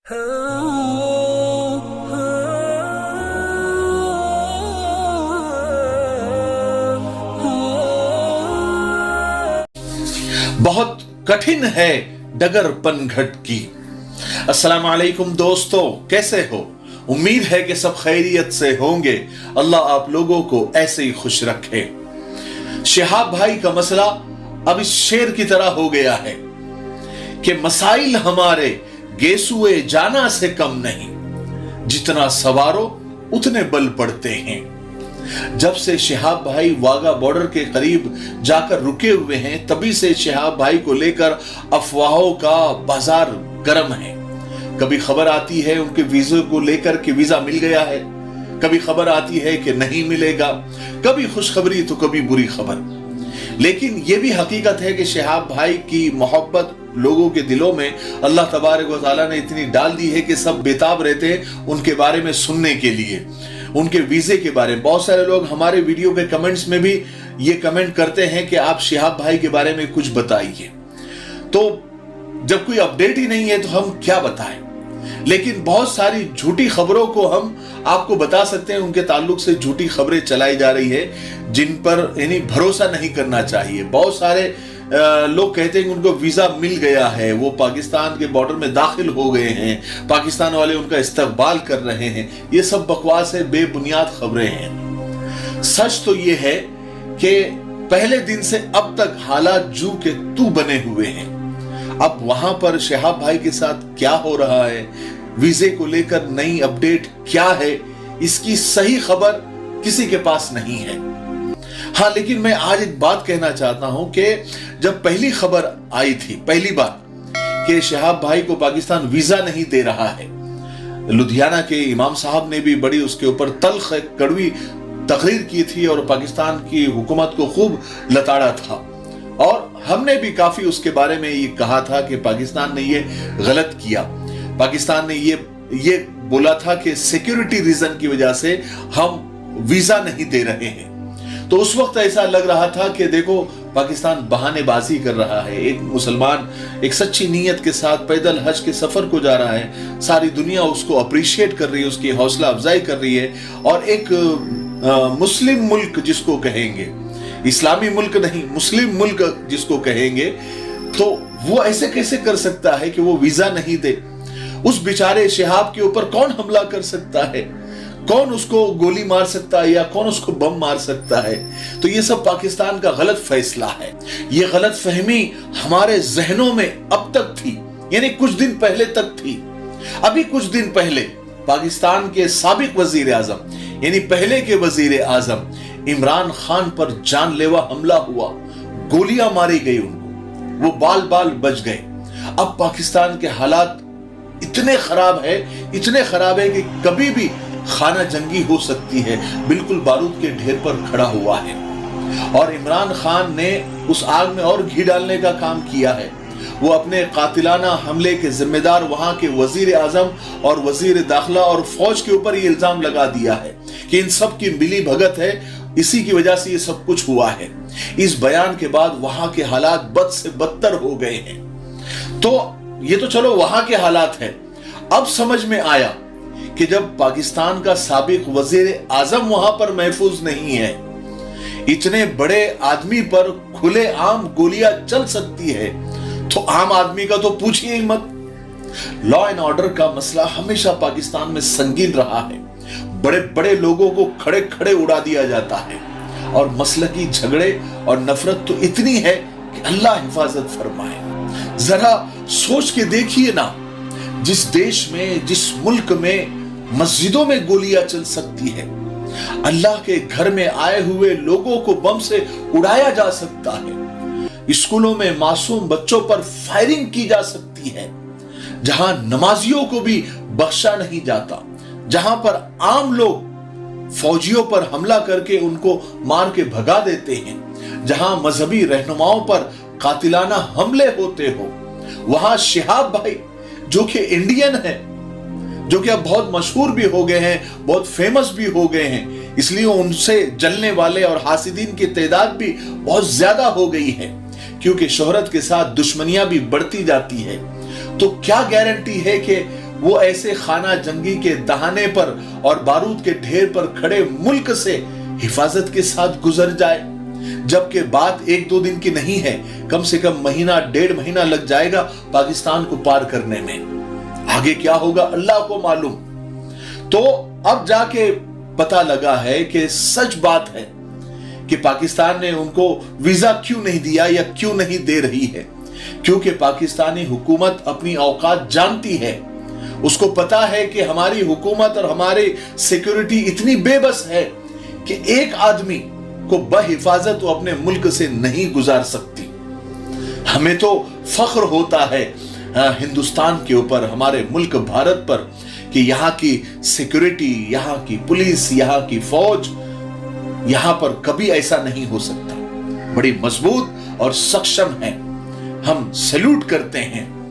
बहुत कठिन है डगर पनघट की। अस्सलाम वालेकुम दोस्तों, कैसे हो? उम्मीद है कि सब खैरियत से होंगे। अल्लाह आप लोगों को ऐसे ही खुश रखे। शिहाब भाई का मसला अब इस शेर की तरह हो गया है कि मसाइल हमारे गेसुए जाना से कम नहीं, जितना सवारो उतने बल पड़ते हैं। जब से शिहाब भाई वाघा बॉर्डर के करीब जाकर रुके हुए हैं, तभी से शिहाब भाई को लेकर अफवाहों का बाजार गर्म है। कभी खबर आती है उनके वीजे को लेकर कि वीजा मिल गया है, कभी खबर आती है कि नहीं मिलेगा, कभी खुशखबरी तो कभी बुरी खबर। लेकिन यह भी हकीकत है कि शिहाब भाई की मोहब्बत लोगों के दिलों में अल्लाह तबारक व तआला ने इतनी डाल दी है कि सब बेताब रहते हैं उनके बारे में सुनने के लिए, उनके वीजे के बारे में। बहुत सारे लोग हमारे वीडियो के कमेंट्स में भी ये कमेंट करते हैं कि आप शिहाब भाई के बारे में कुछ बताइए। तो जब कोई अपडेट ही नहीं है तो हम क्या बताएं। लेकिन बहुत सारी झूठी खबरों को हम आपको बता सकते हैं, उनके ताल्लुक से झूठी खबरें चलाई जा रही है जिन पर यानी भरोसा नहीं करना चाहिए। बहुत सारे लोग कहते हैं कि उनको वीजा मिल गया है, वो पाकिस्तान के बॉर्डर में दाखिल हो गए हैं, पाकिस्तान वाले उनका इस्तकबाल कर रहे हैं। ये सब बकवास है, बेबुनियाद खबरें हैं। सच तो ये है कि पहले दिन से अब तक हालात जू के तू बने हुए हैं। अब वहां पर शिहाब भाई के साथ क्या हो रहा है, वीजे को लेकर नई अपडेट क्या है, इसकी सही खबर किसी के पास नहीं है। हाँ, लेकिन मैं आज एक बात कहना चाहता हूं कि जब पहली खबर आई थी, पहली बार कि शिहाब भाई को पाकिस्तान वीजा नहीं दे रहा है, लुधियाना के इमाम साहब ने भी बड़ी उसके ऊपर तल्ख कड़वी तकरीर की थी और पाकिस्तान की हुकूमत को खूब लताड़ा था। और हमने भी काफी उसके बारे में ये कहा था कि पाकिस्तान ने ये गलत किया। पाकिस्तान ने ये बोला था कि सिक्योरिटी रीजन की वजह से हम वीजा नहीं दे रहे हैं। तो उस वक्त ऐसा लग रहा था कि देखो पाकिस्तान बहानेबाजी कर रहा है। एक मुसलमान एक सच्ची नीयत के साथ पैदल हज के सफर को जा रहा है, सारी दुनिया उसको अप्रिशिएट कर रही है, उसकी हौसला अफजाई कर रही है। और एक मुस्लिम मुल्क जिसको कहेंगे, इस्लामी मुल्क नहीं, मुस्लिम मुल्क जिसको कहेंगे, तो वो ऐसे कैसे कर सकता है कि वो वीजा नहीं दे? उस बेचारे शिहाब के ऊपर कौन हमला कर सकता है? कौन उसको गोली मार सकता है या कौन उसको बम मार सकता है? तो ये सब पाकिस्तान का गलत फैसला है। ये गलत फहमी हमारे जहनों में अब तक थी, यानी कुछ दिन पहले तक थी। अभी कुछ दिन पहले पाकिस्तान के साबिक वजीर आजम यानी पहले के वजीर आजम इमरान खान पर जानलेवा हमला हुआ, गोलियां मारी गई उनको, वो बाल बाल बच गए। अब पाकिस्तान के हालात इतने खराब है कि कभी भी खाना जंगी हो सकती है, बिल्कुल बारूद के ढेर पर खड़ा हुआ है। और इमरान खान ने उस आग में और घी डालने का काम किया है। वो अपने कातिलाना हमले के जिम्मेदार वहां के वजीर आजम और वजीर दाखिला और फौज के ऊपर ये इल्जाम लगा दिया है कि इन सब की मिली भगत है, इसी की वजह से ये सब कुछ हुआ है। इस बयान के बाद वहां के हालात बद से बदतर हो गए हैं। तो ये तो चलो वहां के हालात हैं। अब समझ में आया कि जब पाकिस्तान का साबिक वजीर आजम वहां पर महफूज नहीं है, इतने बड़े आदमी पर खुले आम गोलियां चल सकती है, तो आम आदमी का तो पूछिए ही मत। लॉ एंड ऑर्डर का मसला हमेशा पाकिस्तान में संगीन रहा है। बड़े बड़े लोगों को खड़े खड़े उड़ा दिया जाता है और मसलकी झगड़े और नफरत तो इतनी है कि अल्लाह हिफाजत फरमाए। जरा सोच के देखिए ना, जिस देश में, जिस मुल्क में मस्जिदों में गोलियां चल सकती है, अल्लाह के घर में आए हुए लोगों को बम से उड़ाया जा सकता है, स्कूलों में मासूम बच्चों पर फायरिंग की जा सकती है, जहां नमाजियों को भी बख्शा नहीं जाता, जहां पर आम लोग फौजियों पर हमला करके उनको मार के भगा देते हैं, जहां मजहबी रहनुमाओं पर कातिलाना हमले होते हो, वहां शिहाब भाई जो कि इंडियन है, जो कि अब बहुत मशहूर भी हो गए हैं, बहुत फेमस भी हो गए हैं, इसलिए उनसे जलने वाले और हासिदीन की तादाद भी बहुत ज्यादा हो गई है, क्योंकि शोहरत के साथ दुश्मनियां भी बढ़ती जाती है। तो क्या गारंटी है कि वो ऐसे खाना जंगी के दहाने पर और बारूद के ढेर पर खड़े मुल्क से हिफाजत के साथ गुजर जाए, जबकि बात 1-2 दिन की नहीं है, कम से कम महीना 1.5 महीना लग जाएगा पाकिस्तान को पार करने में। आगे क्या होगा अल्लाह को मालूम। तो अब जाके पता लगा है कि सच बात है कि पाकिस्तान ने उनको वीजा क्यों नहीं दिया या क्यों नहीं दे रही है, क्योंकि पाकिस्तानी हुकूमत अपनी औकात जानती है। उसको पता है कि हमारी हुकूमत और हमारी सिक्योरिटी इतनी बेबस है कि एक आदमी को बहिफाजत वो अपने मुल्क से नहीं गुजार सकती। हमें तो फख्र होता है हिंदुस्तान के ऊपर, हमारे मुल्क भारत पर, कि यहाँ की सिक्योरिटी, यहाँ की पुलिस, यहाँ की फौज, यहाँ पर कभी ऐसा नहीं हो सकता। बड़ी मजबूत और सक्षम है। हम सैल्यूट करते हैं